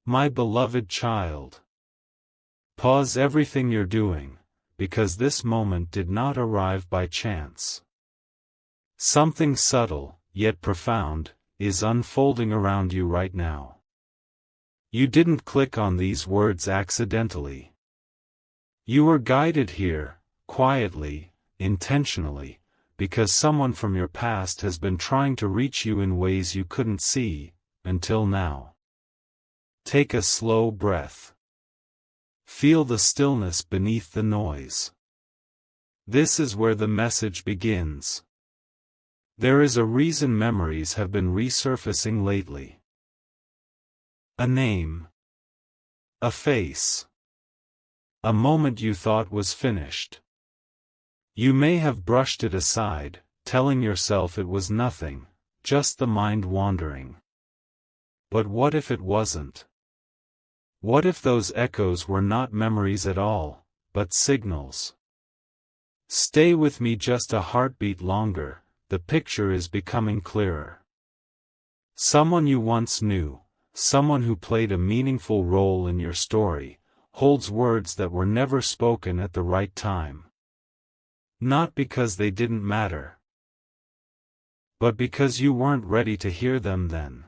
My beloved child. Pause everything you're doing, because this moment did not arrive by chance. Something subtle, yet profound, is unfolding around you right now. You didn't click on these words accidentally. You were guided here, quietly, intentionally, because someone from your past has been trying to reach you in ways you couldn't see, until now. Take a slow breath. Feel the stillness beneath the noise. This is where the message begins. There is a reason memories have been resurfacing lately. A name. A face. A moment you thought was finished. You may have brushed it aside, telling yourself it was nothing, just the mind wandering. But what if it wasn't? What if those echoes were not memories at all, but signals? Stay with me just a heartbeat longer, the picture is becoming clearer. Someone you once knew, someone who played a meaningful role in your story, holds words that were never spoken at the right time. Not because they didn't matter, but because you weren't ready to hear them then.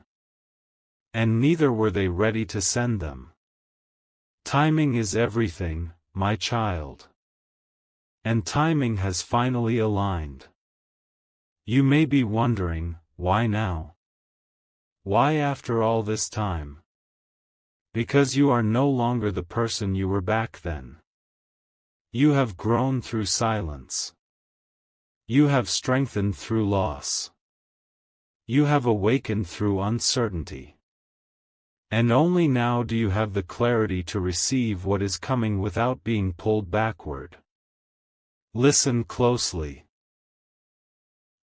And neither were they ready to send them. Timing is everything, my child. And timing has finally aligned. You may be wondering, why now? Why after all this time? Because you are no longer the person you were back then. You have grown through silence. You have strengthened through loss. You have awakened through uncertainty. And only now do you have the clarity to receive what is coming without being pulled backward. Listen closely.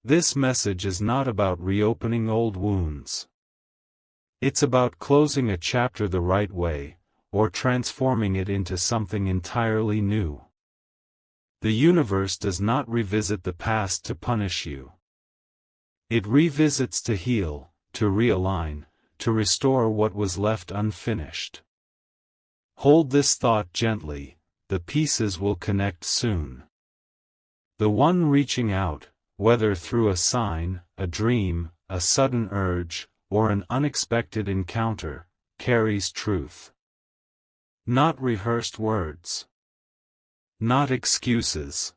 This message is not about reopening old wounds. It's about closing a chapter the right way, or transforming it into something entirely new. The universe does not revisit the past to punish you. It revisits to heal, to realign, to restore what was left unfinished. Hold this thought gently, the pieces will connect soon. The one reaching out, whether through a sign, a dream, a sudden urge, or an unexpected encounter, carries truth. Not rehearsed words. Not excuses.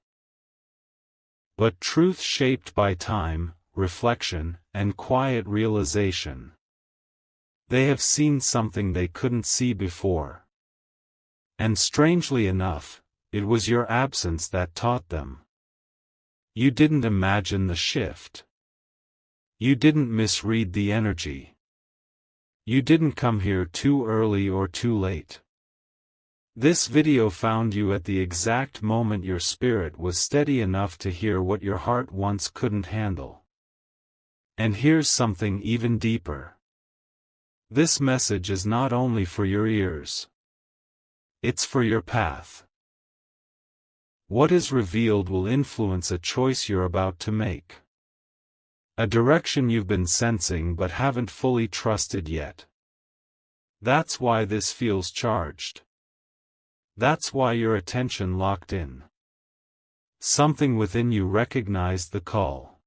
But truth shaped by time, reflection, and quiet realization. They have seen something they couldn't see before. And strangely enough, it was your absence that taught them. You didn't imagine the shift. You didn't misread the energy. You didn't come here too early or too late. This video found you at the exact moment your spirit was steady enough to hear what your heart once couldn't handle. And here's something even deeper. This message is not only for your ears. It's for your path. What is revealed will influence a choice you're about to make. A direction you've been sensing but haven't fully trusted yet. That's why this feels charged. That's why your attention locked in. Something within you recognized the call.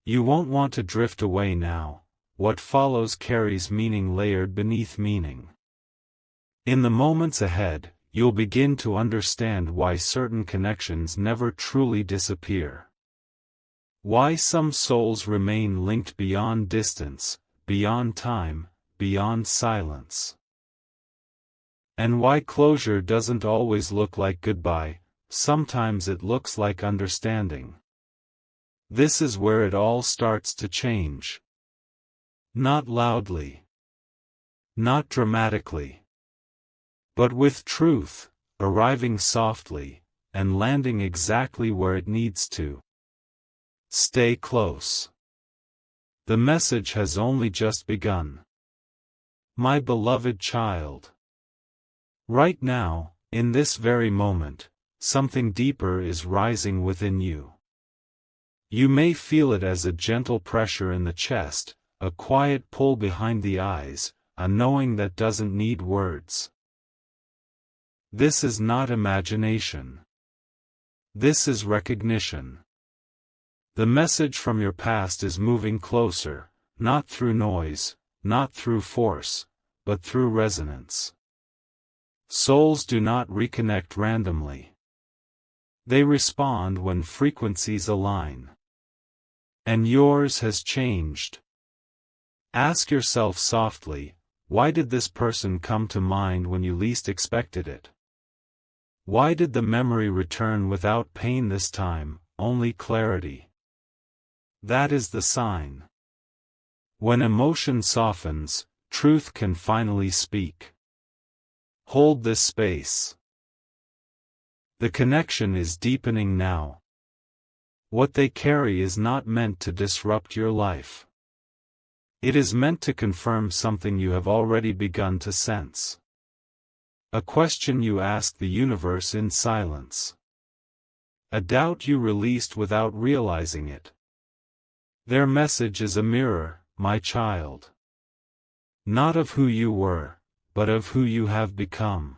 You won't want to drift away now. What follows carries meaning layered beneath meaning. In the moments ahead, you'll begin to understand why certain connections never truly disappear. Why some souls remain linked beyond distance, beyond time, beyond silence. And why closure doesn't always look like goodbye, sometimes it looks like understanding. This is where it all starts to change. Not loudly. Not dramatically. But with truth, arriving softly, and landing exactly where it needs to. Stay close. The message has only just begun. My beloved child. Right now, in this very moment, something deeper is rising within you. You may feel it as a gentle pressure in the chest, a quiet pull behind the eyes, a knowing that doesn't need words. This is not imagination. This is recognition. The message from your past is moving closer, not through noise, not through force, but through resonance. Souls do not reconnect randomly. They respond when frequencies align. And yours has changed. Ask yourself softly, why did this person come to mind when you least expected it? Why did the memory return without pain this time, only clarity? That is the sign. When emotion softens, truth can finally speak. Hold this space. The connection is deepening now. What they carry is not meant to disrupt your life. It is meant to confirm something you have already begun to sense. A question you asked the universe in silence. A doubt you released without realizing it. Their message is a mirror, my child. Not of who you were, but of who you have become.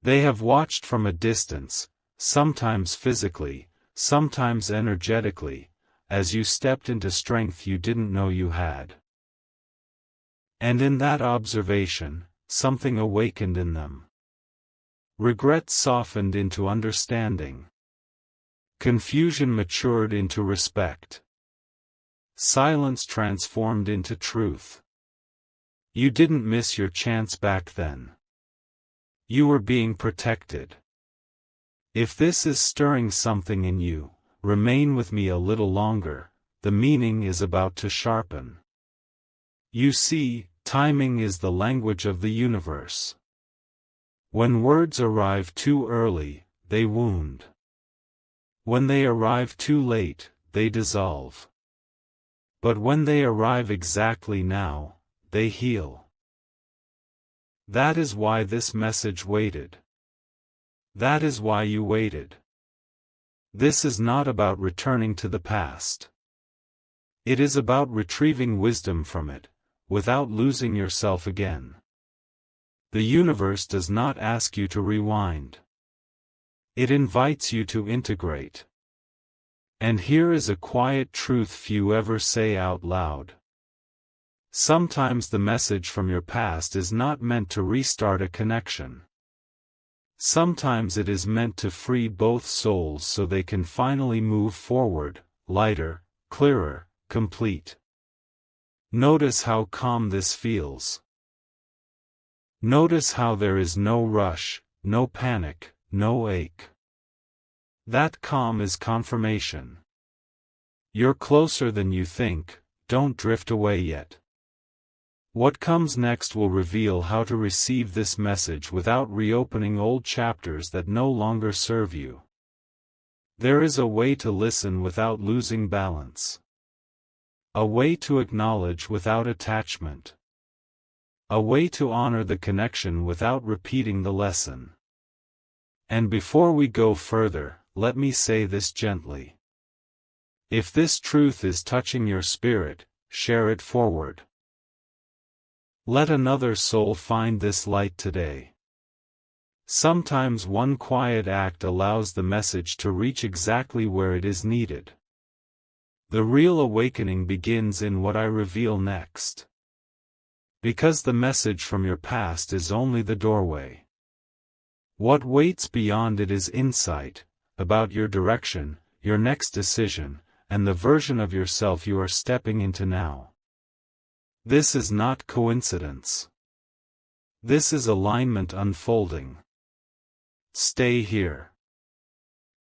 They have watched from a distance, sometimes physically, sometimes energetically, as you stepped into strength you didn't know you had. And in that observation, something awakened in them. Regret softened into understanding. Confusion matured into respect. Silence transformed into truth. You didn't miss your chance back then. You were being protected. If this is stirring something in you, remain with me a little longer, the meaning is about to sharpen. You see, timing is the language of the universe. When words arrive too early, they wound. When they arrive too late, they dissolve. But when they arrive exactly now, they heal. That is why this message waited. That is why you waited. This is not about returning to the past. It is about retrieving wisdom from it, without losing yourself again. The universe does not ask you to rewind. It invites you to integrate. And here is a quiet truth few ever say out loud. Sometimes the message from your past is not meant to restart a connection. Sometimes it is meant to free both souls so they can finally move forward, lighter, clearer, complete. Notice how calm this feels. Notice how there is no rush, no panic, no ache. That calm is confirmation. You're closer than you think, don't drift away yet. What comes next will reveal how to receive this message without reopening old chapters that no longer serve you. There is a way to listen without losing balance. A way to acknowledge without attachment. A way to honor the connection without repeating the lesson. And before we go further, let me say this gently. If this truth is touching your spirit, share it forward. Let another soul find this light today. Sometimes one quiet act allows the message to reach exactly where it is needed. The real awakening begins in what I reveal next. Because the message from your past is only the doorway. What waits beyond it is insight, about your direction, your next decision, and the version of yourself you are stepping into now. This is not coincidence. This is alignment unfolding. Stay here.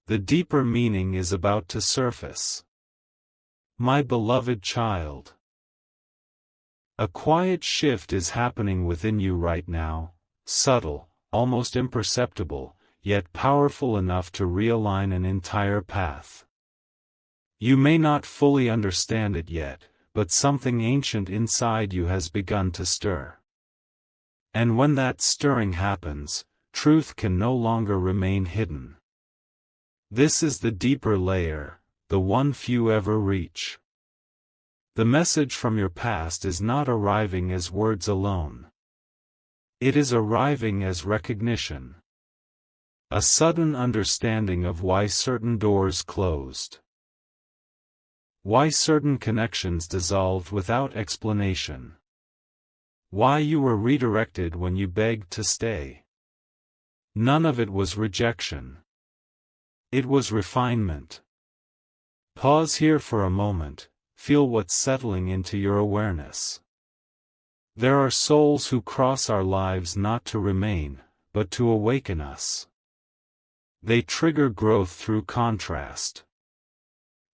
The deeper meaning is about to surface. My beloved child. A quiet shift is happening within you right now, subtle, almost imperceptible, yet powerful enough to realign an entire path. You may not fully understand it yet, but something ancient inside you has begun to stir. And when that stirring happens, truth can no longer remain hidden. This is the deeper layer, the one few ever reach. The message from your past is not arriving as words alone. It is arriving as recognition. A sudden understanding of why certain doors closed. Why certain connections dissolved without explanation. Why you were redirected when you begged to stay. None of it was rejection. It was refinement. Pause here for a moment, feel what's settling into your awareness. There are souls who cross our lives not to remain, but to awaken us. They trigger growth through contrast.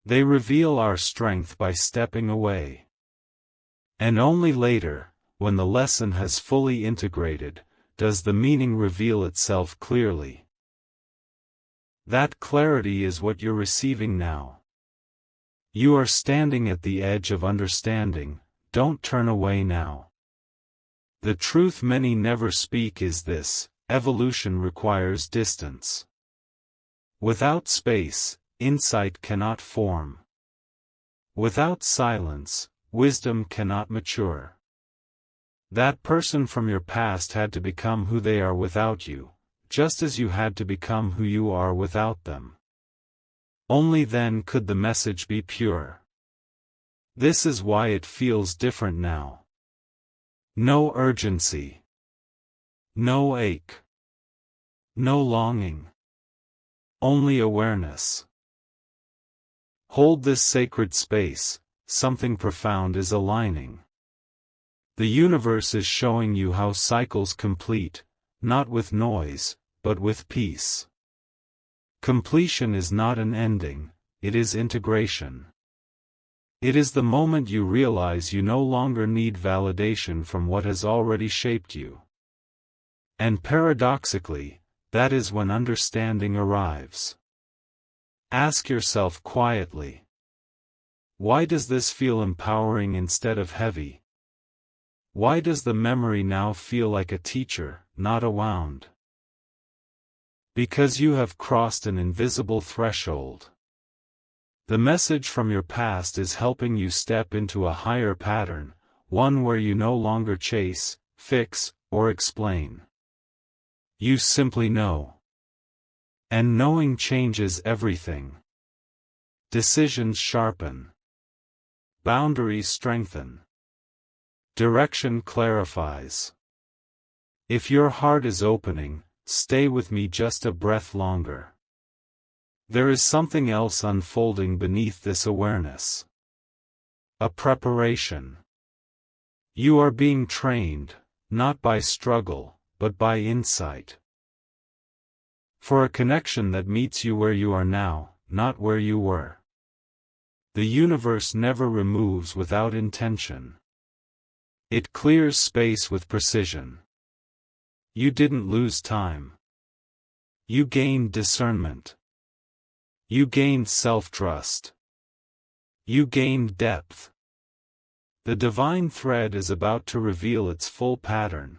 They reveal our strength by stepping away. And only later, when the lesson has fully integrated, does the meaning reveal itself clearly. That clarity is what you're receiving now. You are standing at the edge of understanding, don't turn away now. The truth many never speak is this: evolution requires distance. Without space, insight cannot form. Without silence, wisdom cannot mature. That person from your past had to become who they are without you, just as you had to become who you are without them. Only then could the message be pure. This is why it feels different now. No urgency. No ache. No longing. Only awareness. Hold this sacred space, something profound is aligning. The universe is showing you how cycles complete, not with noise, but with peace. Completion is not an ending, it is integration. It is the moment you realize you no longer need validation from what has already shaped you. And paradoxically, that is when understanding arrives. Ask yourself quietly, why does this feel empowering instead of heavy? Why does the memory now feel like a teacher, not a wound? Because you have crossed an invisible threshold. The message from your past is helping you step into a higher pattern, one where you no longer chase, fix, or explain. You simply know. And knowing changes everything. Decisions sharpen. Boundaries strengthen. Direction clarifies. If your heart is opening, stay with me just a breath longer. There is something else unfolding beneath this awareness. A preparation. You are being trained, not by struggle, but by insight. For a connection that meets you where you are now, not where you were. The universe never removes without intention. It clears space with precision. You didn't lose time. You gained discernment. You gained self-trust. You gained depth. The divine thread is about to reveal its full pattern.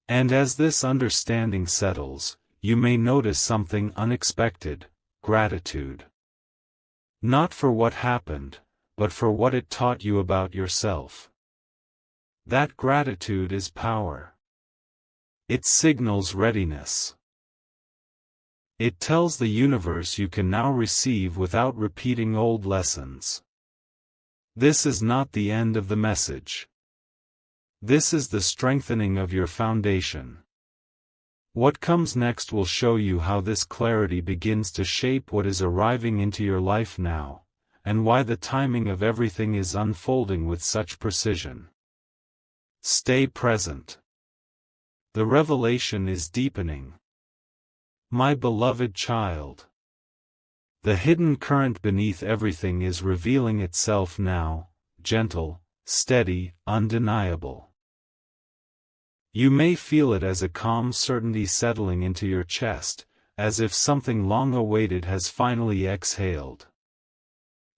And as this understanding settles, you may notice something unexpected: gratitude. Not for what happened, but for what it taught you about yourself. That gratitude is power. It signals readiness. It tells the universe you can now receive without repeating old lessons. This is not the end of the message. This is the strengthening of your foundation. What comes next will show you how this clarity begins to shape what is arriving into your life now, and why the timing of everything is unfolding with such precision. Stay present. The revelation is deepening. My beloved child. The hidden current beneath everything is revealing itself now, gentle, steady, undeniable. You may feel it as a calm certainty settling into your chest, as if something long awaited has finally exhaled.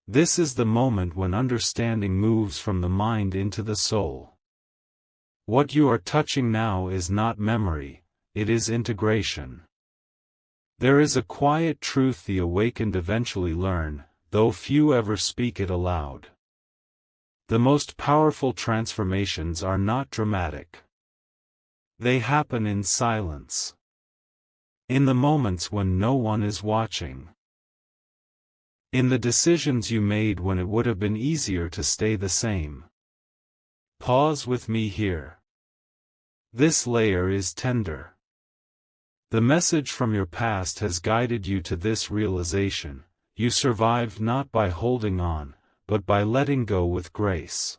This is the moment when understanding moves from the mind into the soul. What you are touching now is not memory, it is integration. There is a quiet truth the awakened eventually learn, though few ever speak it aloud. The most powerful transformations are not dramatic. They happen in silence. In the moments when no one is watching. In the decisions you made when it would have been easier to stay the same. Pause with me here. This layer is tender. The message from your past has guided you to this realization: you survived not by holding on, but by letting go with grace.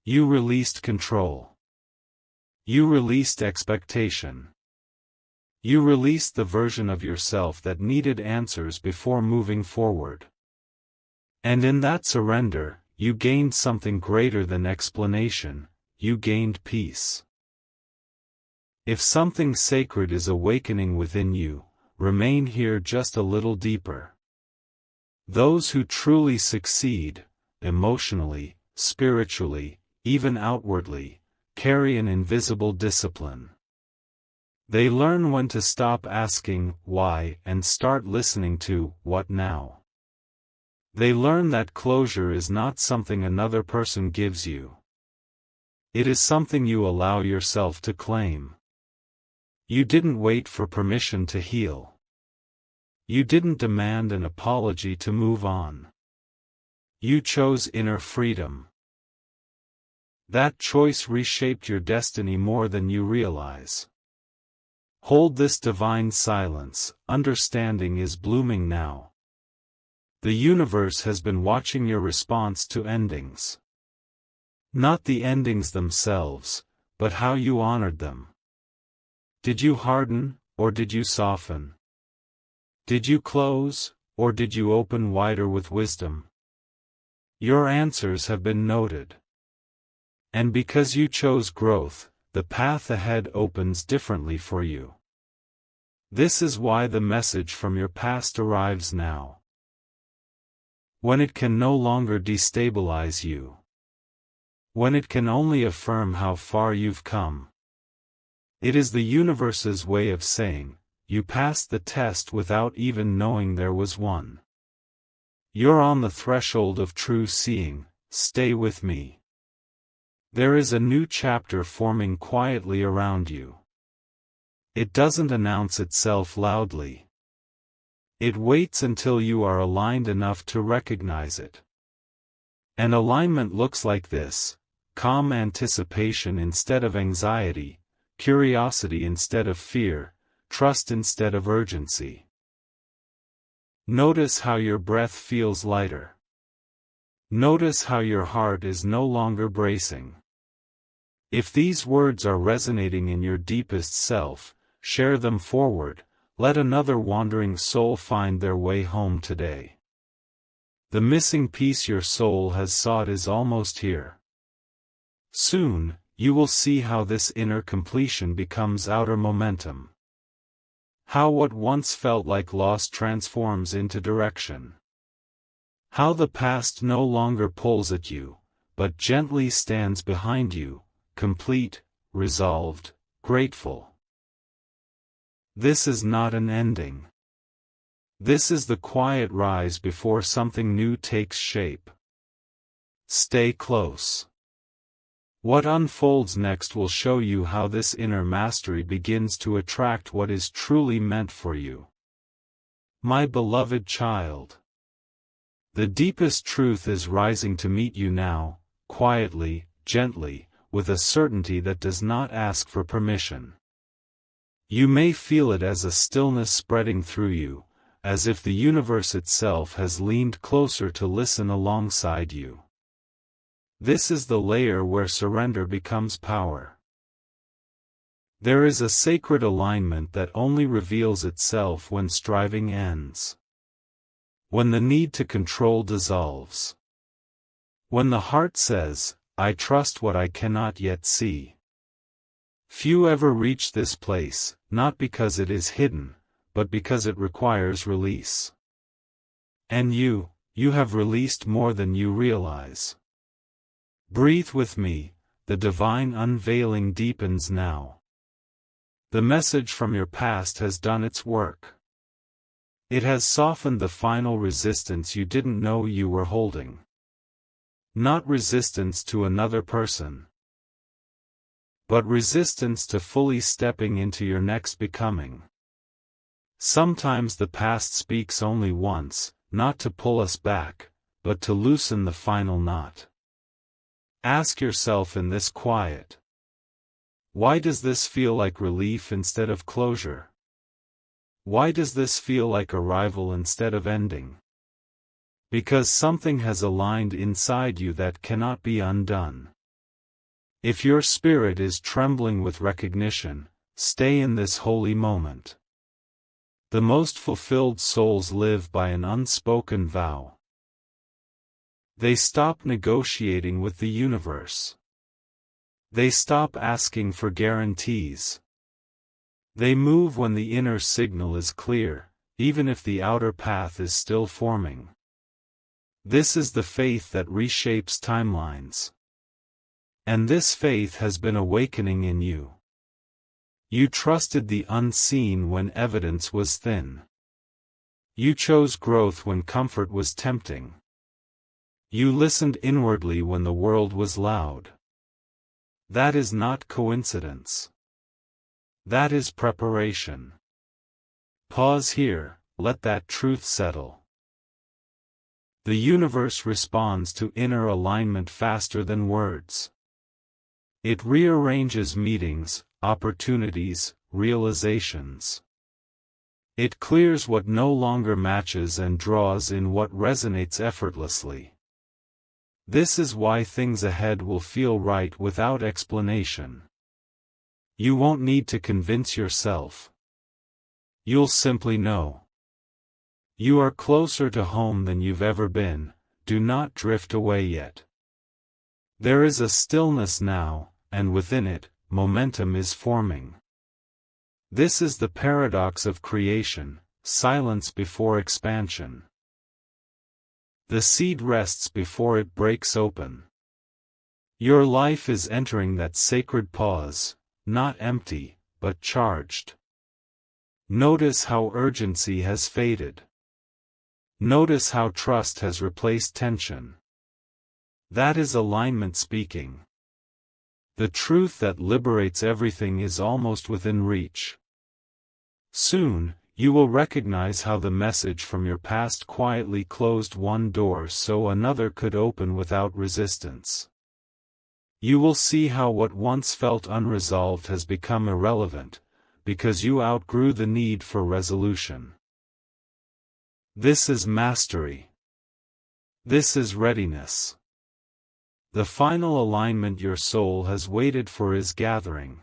You released control. You released expectation. You released the version of yourself that needed answers before moving forward. And in that surrender, you gained something greater than explanation: you gained peace. If something sacred is awakening within you, remain here just a little deeper. Those who truly succeed, emotionally, spiritually, even outwardly, carry an invisible discipline. They learn when to stop asking, why, and start listening to, what now? They learn that closure is not something another person gives you. It is something you allow yourself to claim. You didn't wait for permission to heal. You didn't demand an apology to move on. You chose inner freedom. That choice reshaped your destiny more than you realize. Hold this divine silence. Understanding is blooming now. The universe has been watching your response to endings. Not the endings themselves, but how you honored them. Did you harden, or did you soften? Did you close, or did you open wider with wisdom? Your answers have been noted. And because you chose growth, the path ahead opens differently for you. This is why the message from your past arrives now. When it can no longer destabilize you. When it can only affirm how far you've come. It is the universe's way of saying, you passed the test without even knowing there was one. You're on the threshold of true seeing. Stay with me. There is a new chapter forming quietly around you. It doesn't announce itself loudly. It waits until you are aligned enough to recognize it. And alignment looks like this: calm anticipation instead of anxiety, curiosity instead of fear, trust instead of urgency. Notice how your breath feels lighter. Notice how your heart is no longer bracing. If these words are resonating in your deepest self, share them forward. Let another wandering soul find their way home today. The missing piece your soul has sought is almost here. Soon, you will see how this inner completion becomes outer momentum. How what once felt like loss transforms into direction. How the past no longer pulls at you, but gently stands behind you, complete, resolved, grateful. This is not an ending. This is the quiet rise before something new takes shape. Stay close. What unfolds next will show you how this inner mastery begins to attract what is truly meant for you. My beloved child. The deepest truth is rising to meet you now, quietly, gently, with a certainty that does not ask for permission. You may feel it as a stillness spreading through you, as if the universe itself has leaned closer to listen alongside you. This is the layer where surrender becomes power. There is a sacred alignment that only reveals itself when striving ends. When the need to control dissolves. When the heart says, I trust what I cannot yet see. Few ever reach this place, not because it is hidden, but because it requires release. And you have released more than you realize. Breathe with me, the divine unveiling deepens now. The message from your past has done its work. It has softened the final resistance you didn't know you were holding. Not resistance to another person, but resistance to fully stepping into your next becoming. Sometimes the past speaks only once, not to pull us back, but to loosen the final knot. Ask yourself in this quiet: why does this feel like relief instead of closure? Why does this feel like arrival instead of ending? Because something has aligned inside you that cannot be undone. If your spirit is trembling with recognition, stay in this holy moment. The most fulfilled souls live by an unspoken vow. They stop negotiating with the universe. They stop asking for guarantees. They move when the inner signal is clear, even if the outer path is still forming. This is the faith that reshapes timelines. And this faith has been awakening in you. You trusted the unseen when evidence was thin. You chose growth when comfort was tempting. You listened inwardly when the world was loud. That is not coincidence. That is preparation. Pause here, let that truth settle. The universe responds to inner alignment faster than words. It rearranges meetings, opportunities, realizations. It clears what no longer matches and draws in what resonates effortlessly. This is why things ahead will feel right without explanation. You won't need to convince yourself. You'll simply know. You are closer to home than you've ever been. Do not drift away yet. There is a stillness now, and within it, momentum is forming. This is the paradox of creation: silence before expansion. The seed rests before it breaks open. Your life is entering that sacred pause, not empty, but charged. Notice how urgency has faded. Notice how trust has replaced tension. That is alignment speaking. The truth that liberates everything is almost within reach. Soon, you will recognize how the message from your past quietly closed one door so another could open without resistance. You will see how what once felt unresolved has become irrelevant, because you outgrew the need for resolution. This is mastery. This is readiness. The final alignment your soul has waited for is gathering.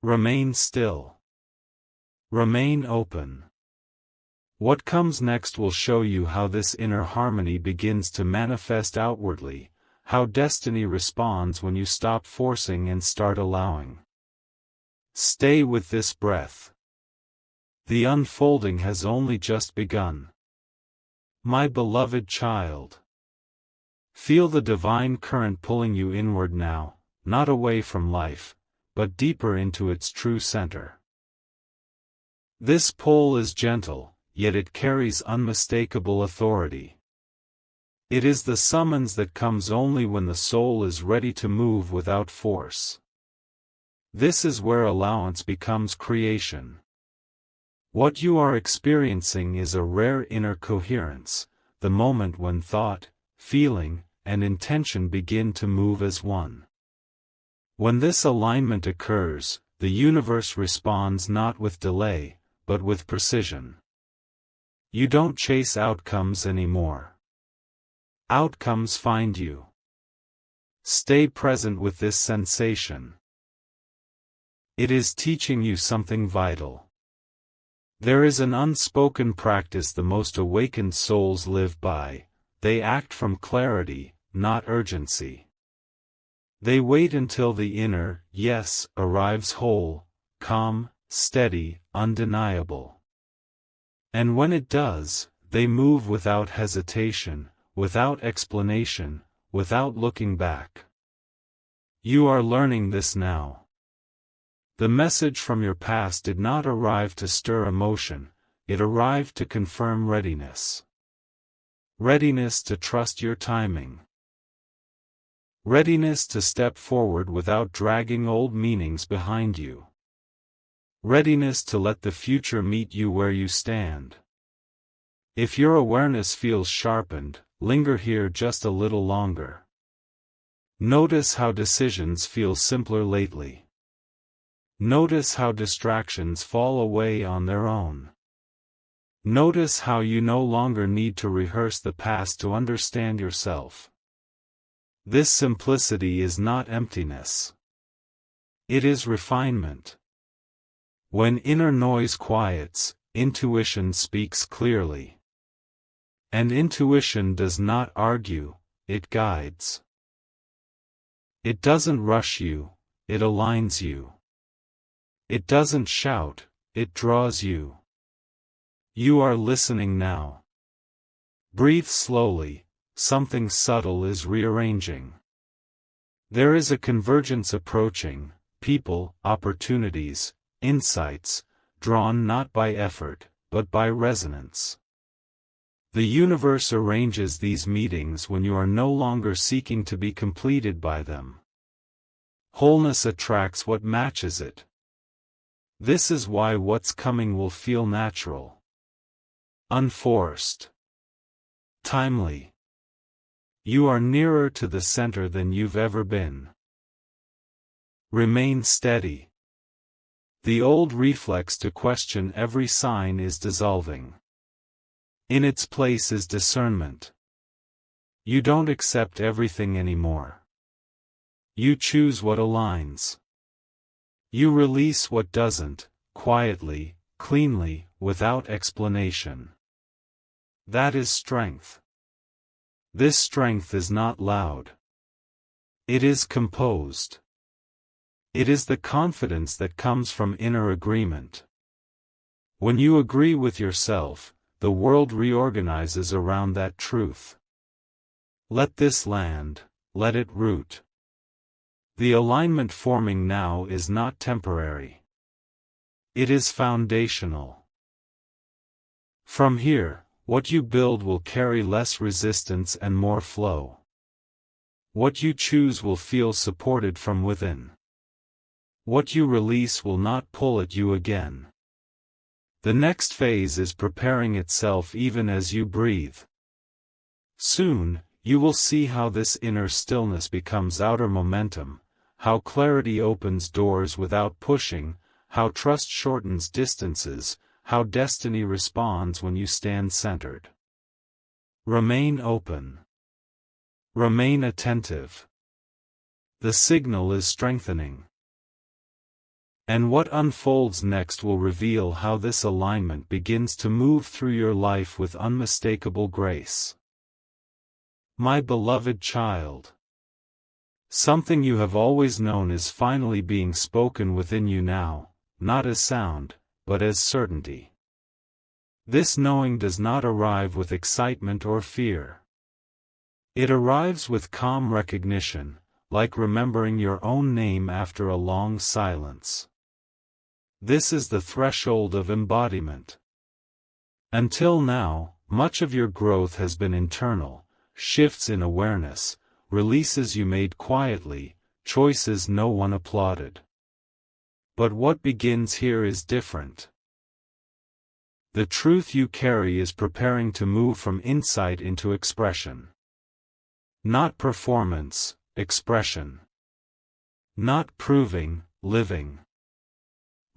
Remain still. Remain open. What comes next will show you how this inner harmony begins to manifest outwardly, how destiny responds when you stop forcing and start allowing. Stay with this breath. The unfolding has only just begun. My beloved child. Feel the divine current pulling you inward now, not away from life, but deeper into its true center. This pull is gentle, yet it carries unmistakable authority. It is the summons that comes only when the soul is ready to move without force. This is where allowance becomes creation. What you are experiencing is a rare inner coherence, the moment when thought, feeling, and intention begin to move as one. When this alignment occurs, the universe responds not with delay, but with precision. You don't chase outcomes anymore. Outcomes find you. Stay present with this sensation. It is teaching you something vital. There is an unspoken practice the most awakened souls live by. They act from clarity, not urgency. They wait until the inner yes arrives whole, calm, steady, undeniable. And when it does, they move without hesitation, without explanation, without looking back. You are learning this now. The message from your past did not arrive to stir emotion, it arrived to confirm readiness. Readiness to trust your timing. Readiness to step forward without dragging old meanings behind you. Readiness to let the future meet you where you stand. If your awareness feels sharpened, linger here just a little longer. Notice how decisions feel simpler lately. Notice how distractions fall away on their own. Notice how you no longer need to rehearse the past to understand yourself. This simplicity is not emptiness. It is refinement. When inner noise quiets, intuition speaks clearly. And intuition does not argue, it guides. It doesn't rush you, it aligns you. It doesn't shout, it draws you. You are listening now. Breathe slowly. Something subtle is rearranging. There is a convergence approaching, people, opportunities, insights, drawn not by effort, but by resonance. The universe arranges these meetings when you are no longer seeking to be completed by them. Wholeness attracts what matches it. This is why what's coming will feel natural. Unforced. Timely. You are nearer to the center than you've ever been. Remain steady. The old reflex to question every sign is dissolving. In its place is discernment. You don't accept everything anymore. You choose what aligns. You release what doesn't, quietly, cleanly, without explanation. That is strength. This strength is not loud. It is composed. It is the confidence that comes from inner agreement. When you agree with yourself, the world reorganizes around that truth. Let this land, let it root. The alignment forming now is not temporary. It is foundational. From here, what you build will carry less resistance and more flow. What you choose will feel supported from within. What you release will not pull at you again. The next phase is preparing itself even as you breathe. Soon, you will see how this inner stillness becomes outer momentum, how clarity opens doors without pushing, how trust shortens distances, how destiny responds when you stand centered. Remain open. Remain attentive. The signal is strengthening. And what unfolds next will reveal how this alignment begins to move through your life with unmistakable grace. My beloved child. Something you have always known is finally being spoken within you now, not as sound, but as certainty. This knowing does not arrive with excitement or fear. It arrives with calm recognition, like remembering your own name after a long silence. This is the threshold of embodiment. Until now, much of your growth has been internal, shifts in awareness, releases you made quietly, choices no one applauded. But what begins here is different. The truth you carry is preparing to move from insight into expression. Not performance, expression. Not proving, living.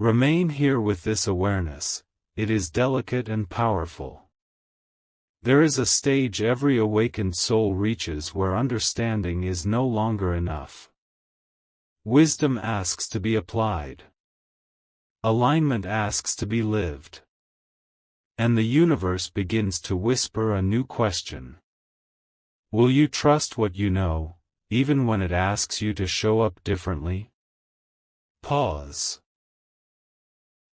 Remain here with this awareness, it is delicate and powerful. There is a stage every awakened soul reaches where understanding is no longer enough. Wisdom asks to be applied. Alignment asks to be lived. And the universe begins to whisper a new question. Will you trust what you know, even when it asks you to show up differently? Pause.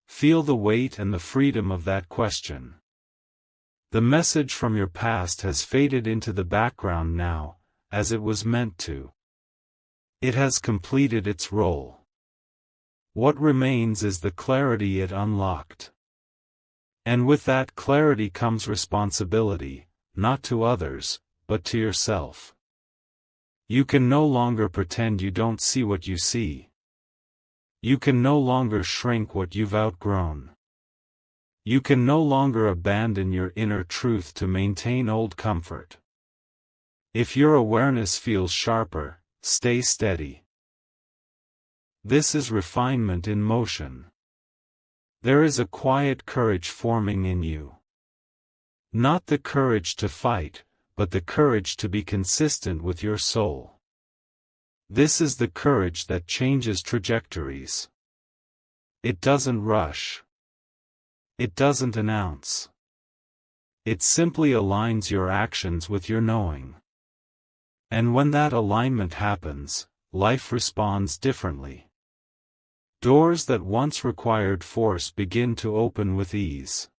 Feel the weight and the freedom of that question. The message from your past has faded into the background now, as it was meant to. It has completed its role. What remains is the clarity it unlocked. And with that clarity comes responsibility, not to others, but to yourself. You can no longer pretend you don't see what you see. You can no longer shrink what you've outgrown. You can no longer abandon your inner truth to maintain old comfort. If your awareness feels sharper, stay steady. This is refinement in motion. There is a quiet courage forming in you. Not the courage to fight, but the courage to be consistent with your soul. This is the courage that changes trajectories. It doesn't rush. It doesn't announce. It simply aligns your actions with your knowing. And when that alignment happens, life responds differently. Doors that once required force begin to open with ease.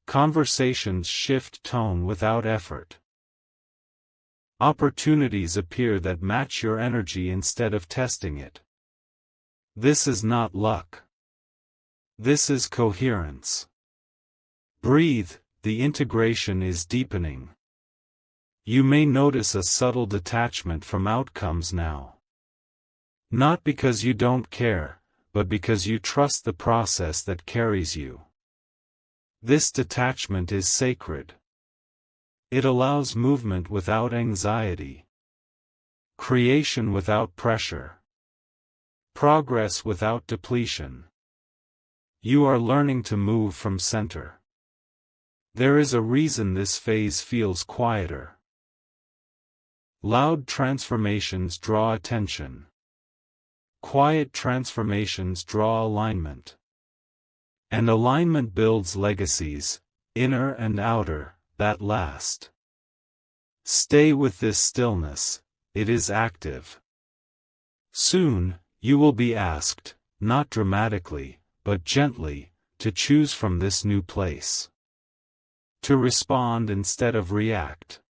Conversations shift tone without effort. Opportunities appear that match your energy instead of testing it. This is not luck. This is coherence. Breathe, the integration is deepening. You may notice a subtle detachment from outcomes now. Not because you don't care, but because you trust the process that carries you. This detachment is sacred. It allows movement without anxiety. Creation without pressure. Progress without depletion. You are learning to move from center. There is a reason this phase feels quieter. Loud transformations draw attention. Quiet transformations draw alignment. And alignment builds legacies, inner and outer, that last. Stay with this stillness, it is active. Soon, you will be asked, not dramatically, but gently, to choose from this new place. To respond instead of react.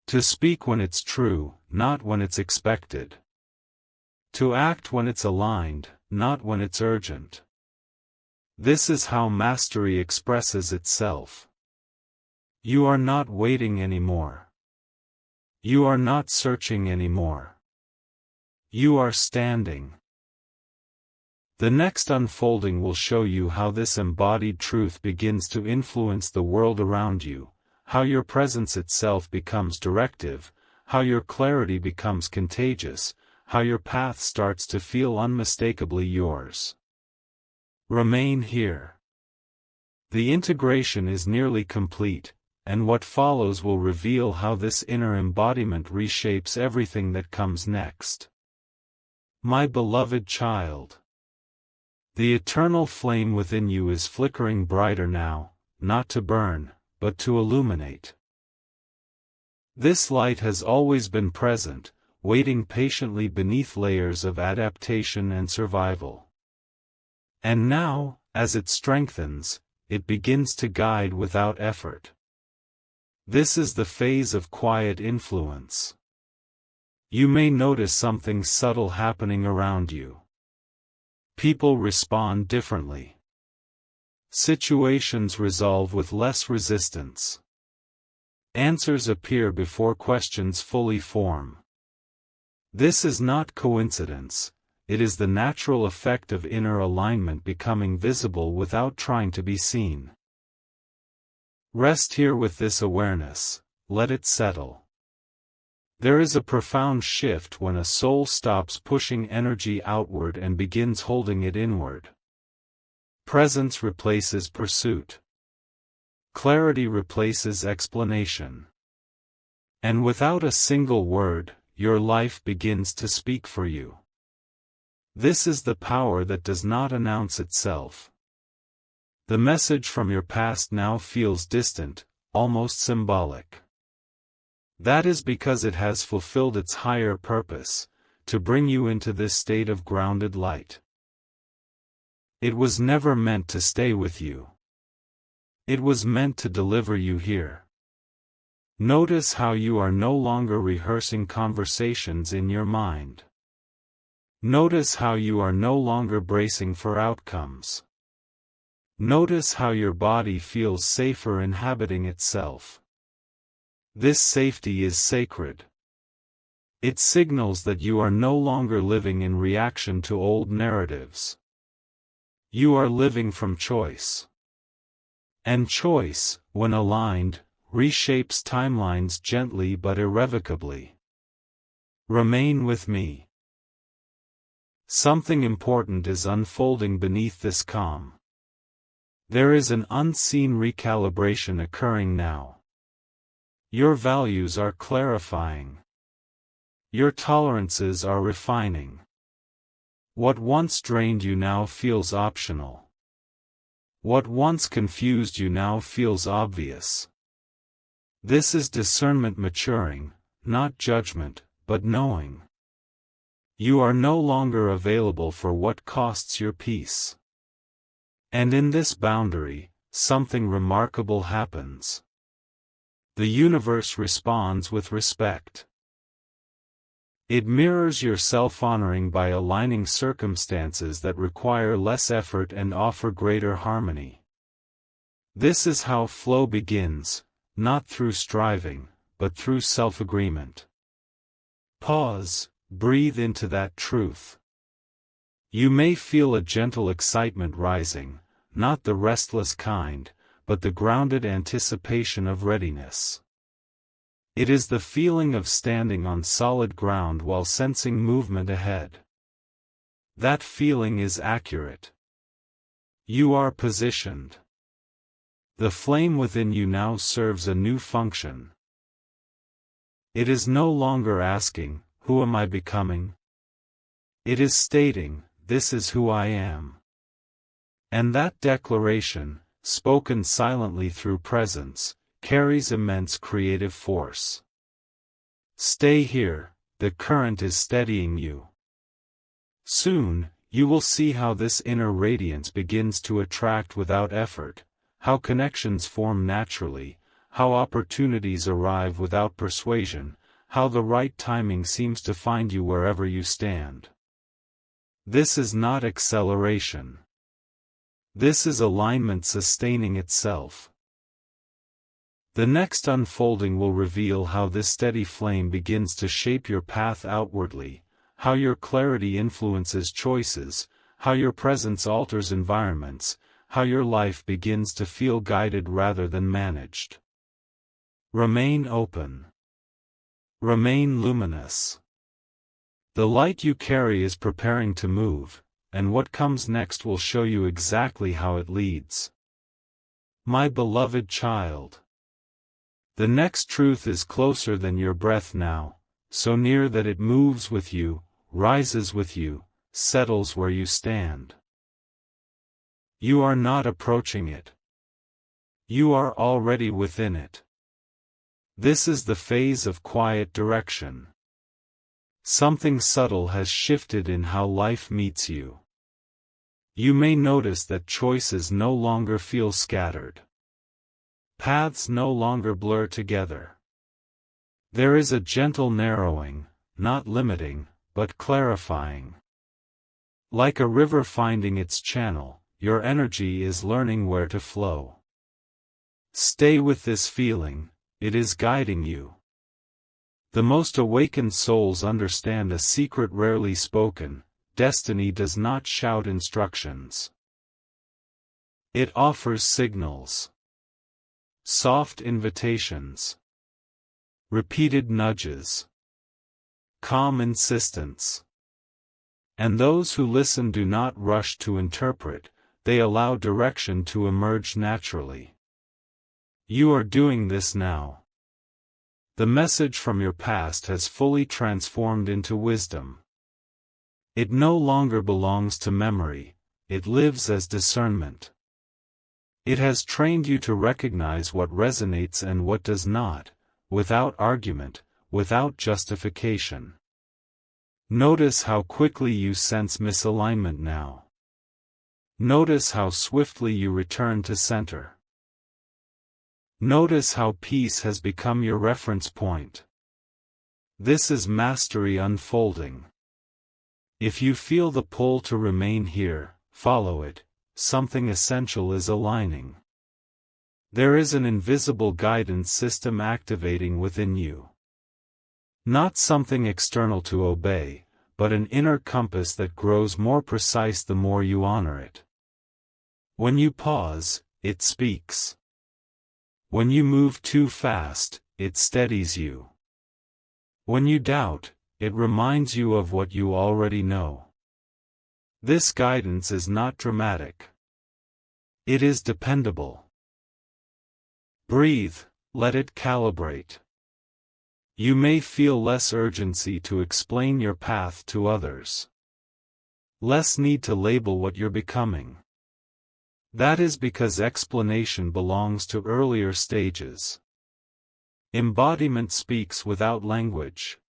To speak when it's true, not when it's expected. To act when it's aligned, not when it's urgent. This is how mastery expresses itself. You are not waiting anymore. You are not searching anymore. You are standing. The next unfolding will show you how this embodied truth begins to influence the world around you, how your presence itself becomes directive, how your clarity becomes contagious, how your path starts to feel unmistakably yours. Remain here. The integration is nearly complete, and what follows will reveal how this inner embodiment reshapes everything that comes next. My beloved child. The eternal flame within you is flickering brighter now, not to burn, but to illuminate. This light has always been present, waiting patiently beneath layers of adaptation and survival. And now, as it strengthens, it begins to guide without effort. This is the phase of quiet influence. You may notice something subtle happening around you. People respond differently. Situations resolve with less resistance. Answers appear before questions fully form. This is not coincidence, it is the natural effect of inner alignment becoming visible without trying to be seen. Rest here with this awareness, let it settle. There is a profound shift when a soul stops pushing energy outward and begins holding it inward. Presence replaces pursuit. Clarity replaces explanation. And without a single word, your life begins to speak for you. This is the power that does not announce itself. The message from your past now feels distant, almost symbolic. That is because it has fulfilled its higher purpose, to bring you into this state of grounded light. It was never meant to stay with you. It was meant to deliver you here. Notice how you are no longer rehearsing conversations in your mind. Notice how you are no longer bracing for outcomes. Notice how your body feels safer inhabiting itself. This safety is sacred. It signals that you are no longer living in reaction to old narratives. You are living from choice. And choice, when aligned, reshapes timelines gently but irrevocably. Remain with me. Something important is unfolding beneath this calm. There is an unseen recalibration occurring now. Your values are clarifying. Your tolerances are refining. What once drained you now feels optional. What once confused you now feels obvious. This is discernment maturing, not judgment, but knowing. You are no longer available for what costs your peace. And in this boundary, something remarkable happens. The universe responds with respect. It mirrors your self-honoring by aligning circumstances that require less effort and offer greater harmony. This is how flow begins, not through striving, but through self-agreement. Pause, breathe into that truth. You may feel a gentle excitement rising, not the restless kind, but the grounded anticipation of readiness. It is the feeling of standing on solid ground while sensing movement ahead. That feeling is accurate. You are positioned. The flame within you now serves a new function. It is no longer asking, "Who am I becoming?" It is stating, "This is who I am." And that declaration, spoken silently through presence, carries immense creative force. Stay here, the current is steadying you. Soon, you will see how this inner radiance begins to attract without effort, how connections form naturally, how opportunities arrive without persuasion, how the right timing seems to find you wherever you stand. This is not acceleration. This is alignment sustaining itself. The next unfolding will reveal how this steady flame begins to shape your path outwardly, how your clarity influences choices, how your presence alters environments, how your life begins to feel guided rather than managed. Remain open. Remain luminous. The light you carry is preparing to move, and what comes next will show you exactly how it leads. My beloved child. The next truth is closer than your breath now, so near that it moves with you, rises with you, settles where you stand. You are not approaching it. You are already within it. This is the phase of quiet direction. Something subtle has shifted in how life meets you. You may notice that choices no longer feel scattered. Paths no longer blur together. There is a gentle narrowing, not limiting, but clarifying. Like a river finding its channel, your energy is learning where to flow. Stay with this feeling, it is guiding you. The most awakened souls understand a secret rarely spoken: destiny does not shout instructions. It offers signals. Soft invitations. Repeated nudges. Calm insistence. And those who listen do not rush to interpret, they allow direction to emerge naturally. You are doing this now. The message from your past has fully transformed into wisdom. It no longer belongs to memory, it lives as discernment. It has trained you to recognize what resonates and what does not, without argument, without justification. Notice how quickly you sense misalignment now. Notice how swiftly you return to center. Notice how peace has become your reference point. This is mastery unfolding. If you feel the pull to remain here, follow it. Something essential is aligning. There is an invisible guidance system activating within you. Not something external to obey, but an inner compass that grows more precise the more you honor it. When you pause, it speaks. When you move too fast, it steadies you. When you doubt, it reminds you of what you already know. This guidance is not dramatic. It is dependable. Breathe, let it calibrate. You may feel less urgency to explain your path to others. Less need to label what you're becoming. That is because explanation belongs to earlier stages. Embodiment speaks without language.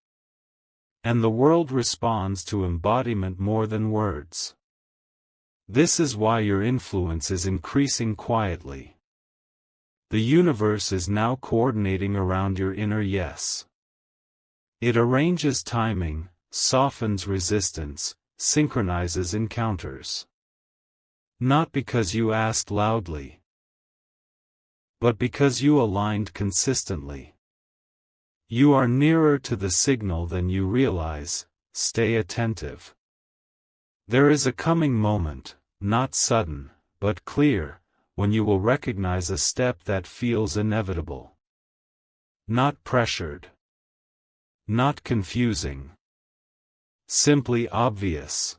And the world responds to embodiment more than words. This is why your influence is increasing quietly. The universe is now coordinating around your inner yes. It arranges timing, softens resistance, synchronizes encounters. Not because you asked loudly, but because you aligned consistently. You are nearer to the signal than you realize. Stay attentive. There is a coming moment, not sudden, but clear, when you will recognize a step that feels inevitable. Not pressured. Not confusing. Simply obvious.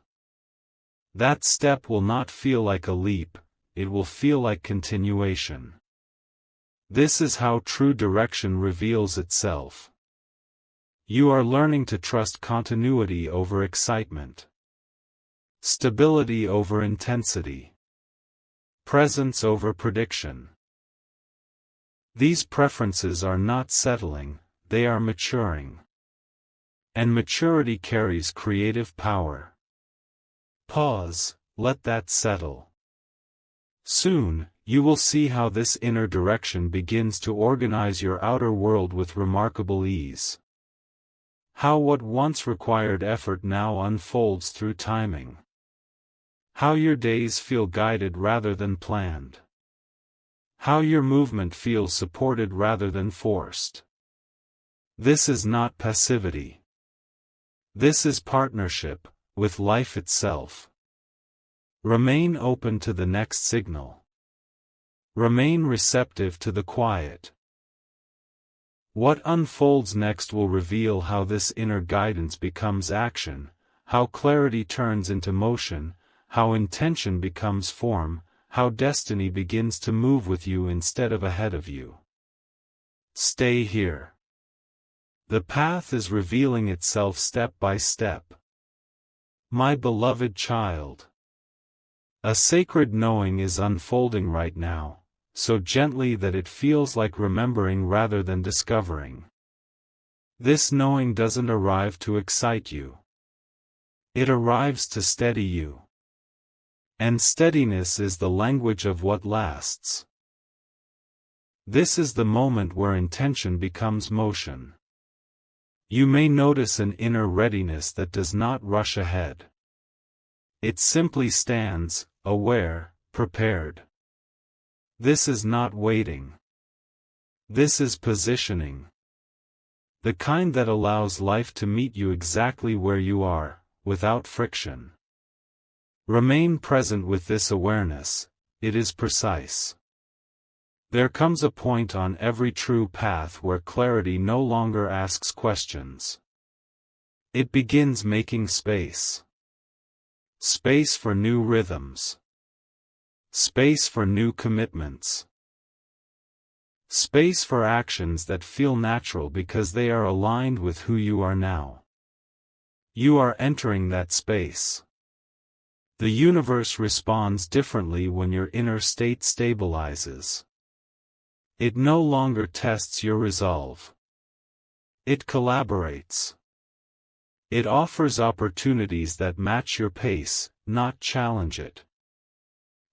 That step will not feel like a leap, it will feel like continuation. This is how true direction reveals itself. You are learning to trust continuity over excitement. Stability over intensity. Presence over prediction. These preferences are not settling, they are maturing. And maturity carries creative power. Pause, let that settle. Soon, you will see how this inner direction begins to organize your outer world with remarkable ease. How what once required effort now unfolds through timing. How your days feel guided rather than planned. How your movement feels supported rather than forced. This is not passivity. This is partnership with life itself. Remain open to the next signal. Remain receptive to the quiet. What unfolds next will reveal how this inner guidance becomes action, how clarity turns into motion, how intention becomes form, how destiny begins to move with you instead of ahead of you. Stay here. The path is revealing itself step by step. My beloved child. A sacred knowing is unfolding right now, so gently that it feels like remembering rather than discovering. This knowing doesn't arrive to excite you. It arrives to steady you. And steadiness is the language of what lasts. This is the moment where intention becomes motion. You may notice an inner readiness that does not rush ahead. It simply stands, aware, prepared. This is not waiting. This is positioning. The kind that allows life to meet you exactly where you are, without friction. Remain present with this awareness, it is precise. There comes a point on every true path where clarity no longer asks questions. It begins making space. Space for new rhythms. Space for new commitments. Space for actions that feel natural because they are aligned with who you are now. You are entering that space. The universe responds differently when your inner state stabilizes. It no longer tests your resolve. It collaborates. It offers opportunities that match your pace, not challenge it.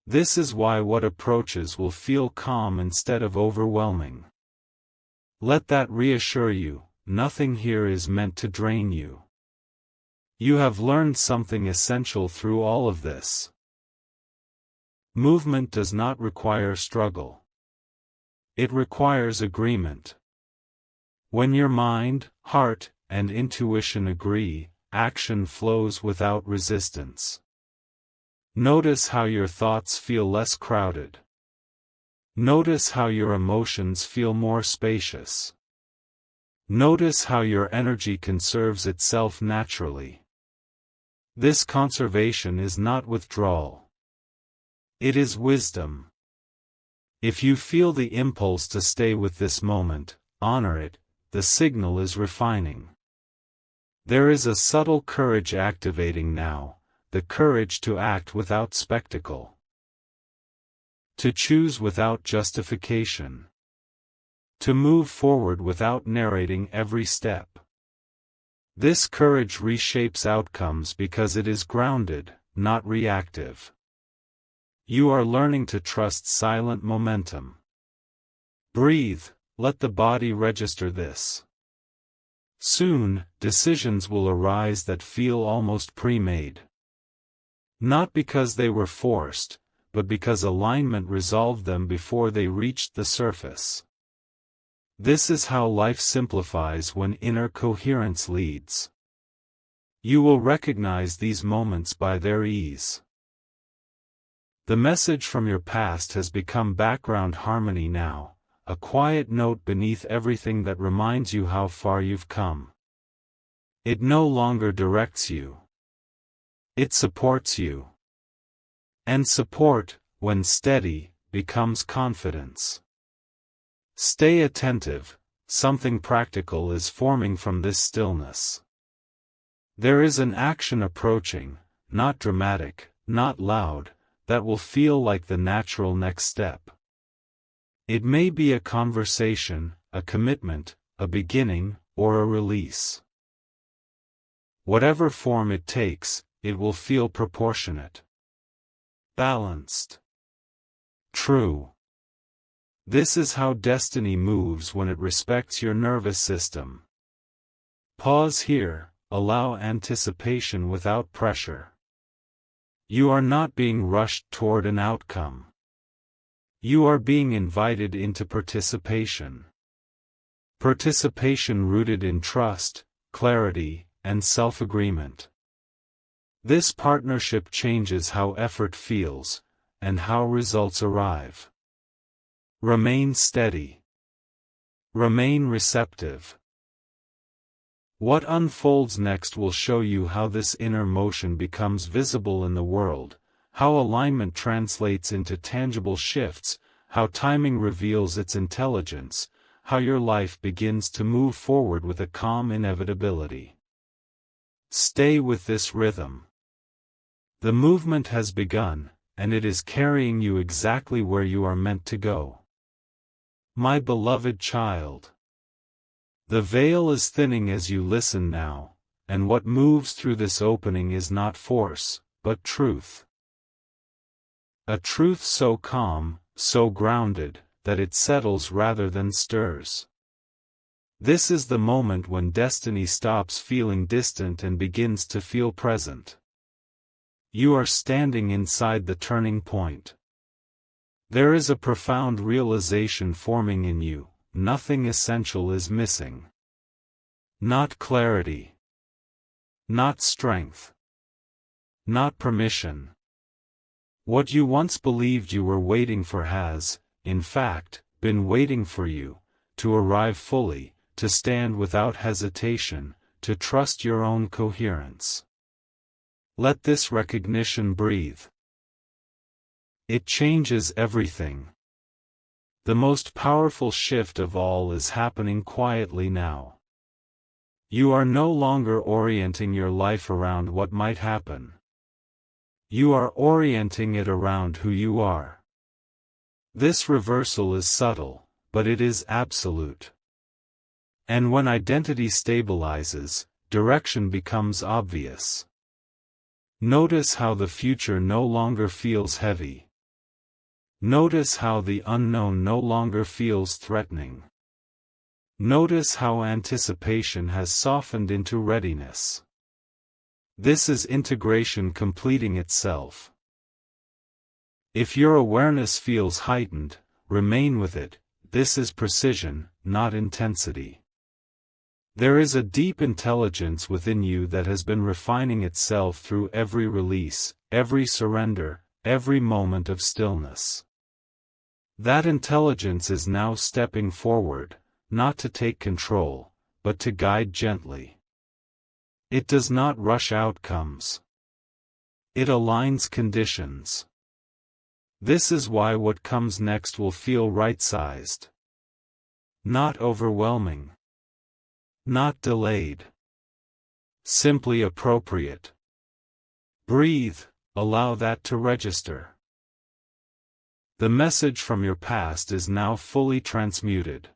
This is why what approaches will feel calm instead of overwhelming. Let that reassure you, nothing here is meant to drain you. You have learned something essential through all of this. Movement does not require struggle. It requires agreement. When your mind, heart, and intuition agree, action flows without resistance. Notice how your thoughts feel less crowded. Notice how your emotions feel more spacious. Notice how your energy conserves itself naturally. This conservation is not withdrawal. It is wisdom. If you feel the impulse to stay with this moment, honor it, the signal is refining. There is a subtle courage activating now, the courage to act without spectacle. To choose without justification. To move forward without narrating every step. This courage reshapes outcomes because it is grounded, not reactive. You are learning to trust silent momentum. Breathe, let the body register this. Soon, decisions will arise that feel almost pre-made. Not because they were forced, but because alignment resolved them before they reached the surface. This is how life simplifies when inner coherence leads. You will recognize these moments by their ease. The message from your past has become background harmony now, a quiet note beneath everything that reminds you how far you've come. It no longer directs you. It supports you. And support, when steady, becomes confidence. Stay attentive, something practical is forming from this stillness. There is an action approaching, not dramatic, not loud, that will feel like the natural next step. It may be a conversation, a commitment, a beginning, or a release. Whatever form it takes, it will feel proportionate. Balanced. True. This is how destiny moves when it respects your nervous system. Pause here, allow anticipation without pressure. You are not being rushed toward an outcome. You are being invited into participation. Participation rooted in trust, clarity, and self-agreement. This partnership changes how effort feels, and how results arrive. Remain steady. Remain receptive. What unfolds next will show you how this inner motion becomes visible in the world, how alignment translates into tangible shifts, how timing reveals its intelligence, how your life begins to move forward with a calm inevitability. Stay with this rhythm. The movement has begun, and it is carrying you exactly where you are meant to go. My beloved child. The veil is thinning as you listen now, and what moves through this opening is not force, but truth. A truth so calm, so grounded, that it settles rather than stirs. This is the moment when destiny stops feeling distant and begins to feel present. You are standing inside the turning point. There is a profound realization forming in you. Nothing essential is missing. Not clarity. Not strength. Not permission. What you once believed you were waiting for has, in fact, been waiting for you, to arrive fully, to stand without hesitation, to trust your own coherence. Let this recognition breathe. It changes everything. The most powerful shift of all is happening quietly now. You are no longer orienting your life around what might happen. You are orienting it around who you are. This reversal is subtle, but it is absolute. And when identity stabilizes, direction becomes obvious. Notice how the future no longer feels heavy. Notice how the unknown no longer feels threatening. Notice how anticipation has softened into readiness. This is integration completing itself. If your awareness feels heightened, remain with it. This is precision, not intensity. There is a deep intelligence within you that has been refining itself through every release, every surrender, every moment of stillness. That intelligence is now stepping forward, not to take control, but to guide gently. It does not rush outcomes. It aligns conditions. This is why what comes next will feel right-sized. Not overwhelming. Not delayed. Simply appropriate. Breathe, allow that to register. The message from your past is now fully transmuted.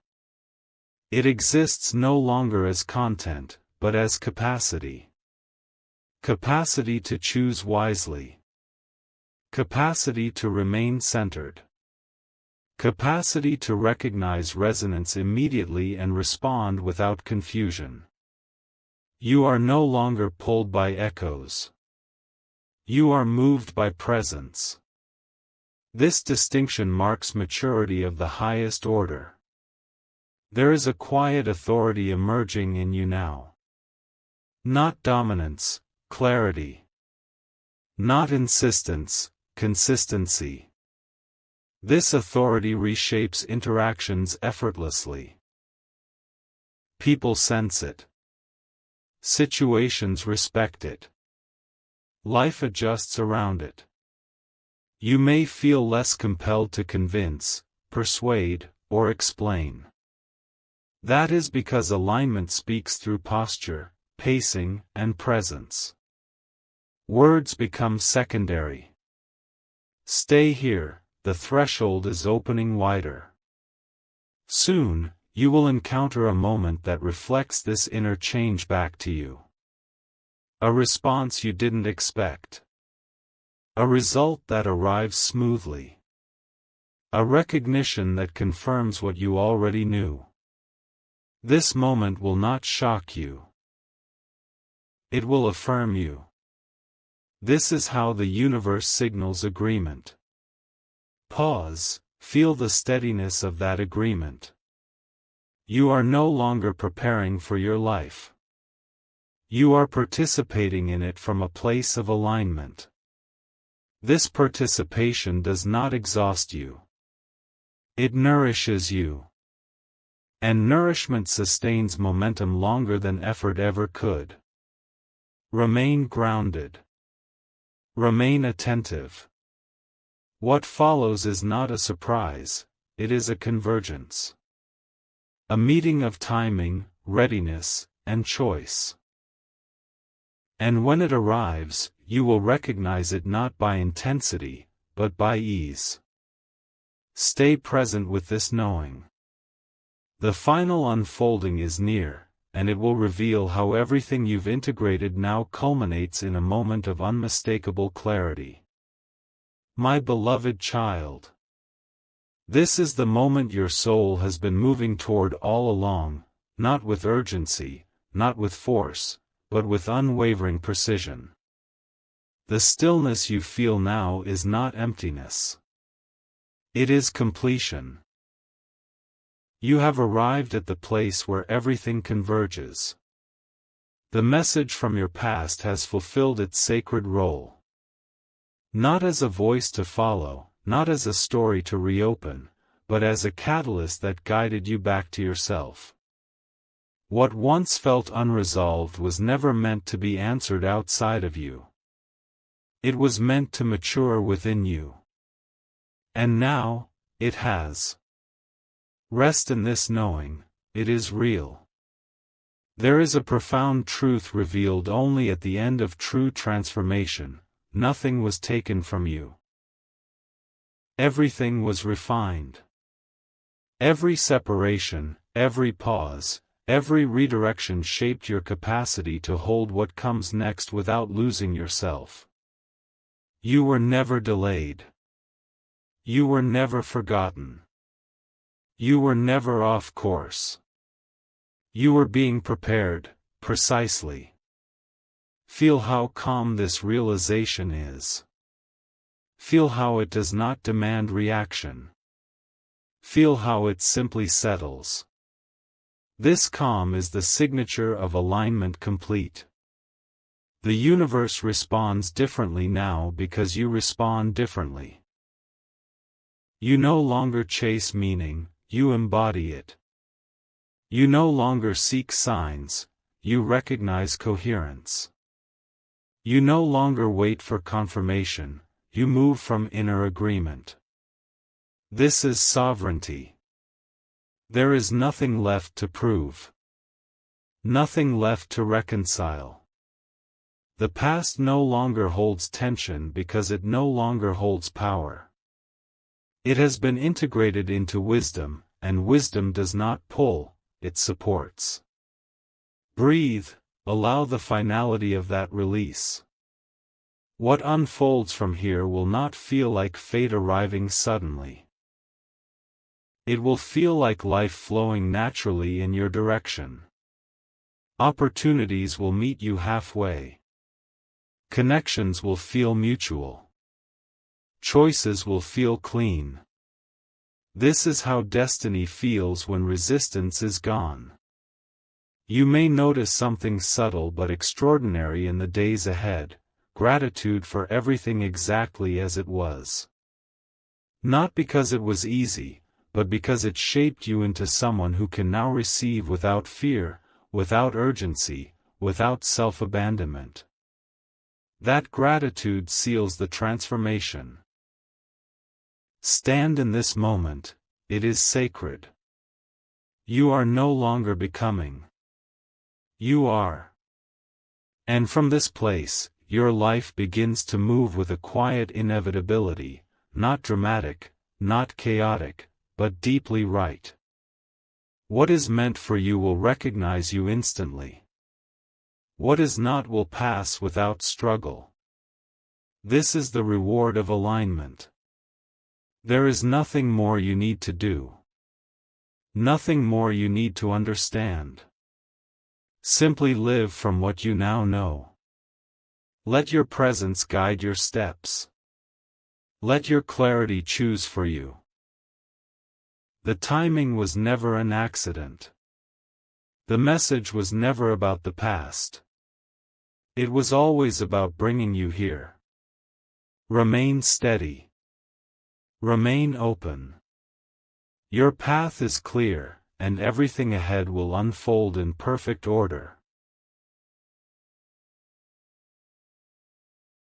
It exists no longer as content, but as capacity. Capacity to choose wisely. Capacity to remain centered. Capacity to recognize resonance immediately and respond without confusion. You are no longer pulled by echoes. You are moved by presence. This distinction marks maturity of the highest order. There is a quiet authority emerging in you now. Not dominance, clarity. Not insistence, consistency. This authority reshapes interactions effortlessly. People sense it. Situations respect it. Life adjusts around it. You may feel less compelled to convince, persuade, or explain. That is because alignment speaks through posture, pacing, and presence. Words become secondary. Stay here. The threshold is opening wider. Soon, you will encounter a moment that reflects this inner change back to you. A response you didn't expect. A result that arrives smoothly. A recognition that confirms what you already knew. This moment will not shock you. It will affirm you. This is how the universe signals agreement. Pause, feel the steadiness of that agreement. You are no longer preparing for your life. You are participating in it from a place of alignment. This participation does not exhaust you. It nourishes you. And nourishment sustains momentum longer than effort ever could. Remain grounded. Remain attentive. What follows is not a surprise, it is a convergence. A meeting of timing, readiness, and choice. And when it arrives, you will recognize it not by intensity, but by ease. Stay present with this knowing. The final unfolding is near, and it will reveal how everything you've integrated now culminates in a moment of unmistakable clarity. My beloved child. This is the moment your soul has been moving toward all along, not with urgency, not with force, but with unwavering precision. The stillness you feel now is not emptiness. It is completion. You have arrived at the place where everything converges. The message from your past has fulfilled its sacred role. Not as a voice to follow, not as a story to reopen, but as a catalyst that guided you back to yourself. What once felt unresolved was never meant to be answered outside of you. It was meant to mature within you. And now, it has. Rest in this knowing, it is real. There is a profound truth revealed only at the end of true transformation. Nothing was taken from you. Everything was refined. Every separation, every pause, every redirection shaped your capacity to hold what comes next without losing yourself. You were never delayed. You were never forgotten. You were never off course. You were being prepared, precisely. Feel how calm this realization is. Feel how it does not demand reaction. Feel how it simply settles. This calm is the signature of alignment complete. The universe responds differently now because you respond differently. You no longer chase meaning, you embody it. You no longer seek signs, you recognize coherence. You no longer wait for confirmation, you move from inner agreement. This is sovereignty. There is nothing left to prove. Nothing left to reconcile. The past no longer holds tension because it no longer holds power. It has been integrated into wisdom, and wisdom does not pull, it supports. Breathe, allow the finality of that release. What unfolds from here will not feel like fate arriving suddenly. It will feel like life flowing naturally in your direction. Opportunities will meet you halfway. Connections will feel mutual. Choices will feel clean. This is how destiny feels when resistance is gone. You may notice something subtle but extraordinary in the days ahead, gratitude for everything exactly as it was. Not because it was easy, but because it shaped you into someone who can now receive without fear, without urgency, without self-abandonment. That gratitude seals the transformation. Stand in this moment, it is sacred. You are no longer becoming. You are. And from this place, your life begins to move with a quiet inevitability, not dramatic, not chaotic, but deeply right. What is meant for you will recognize you instantly. What is not will pass without struggle. This is the reward of alignment. There is nothing more you need to do. Nothing more you need to understand. Simply live from what you now know. Let your presence guide your steps. Let your clarity choose for you. The timing was never an accident. The message was never about the past. It was always about bringing you here. Remain steady. Remain open. Your path is clear, and everything ahead will unfold in perfect order.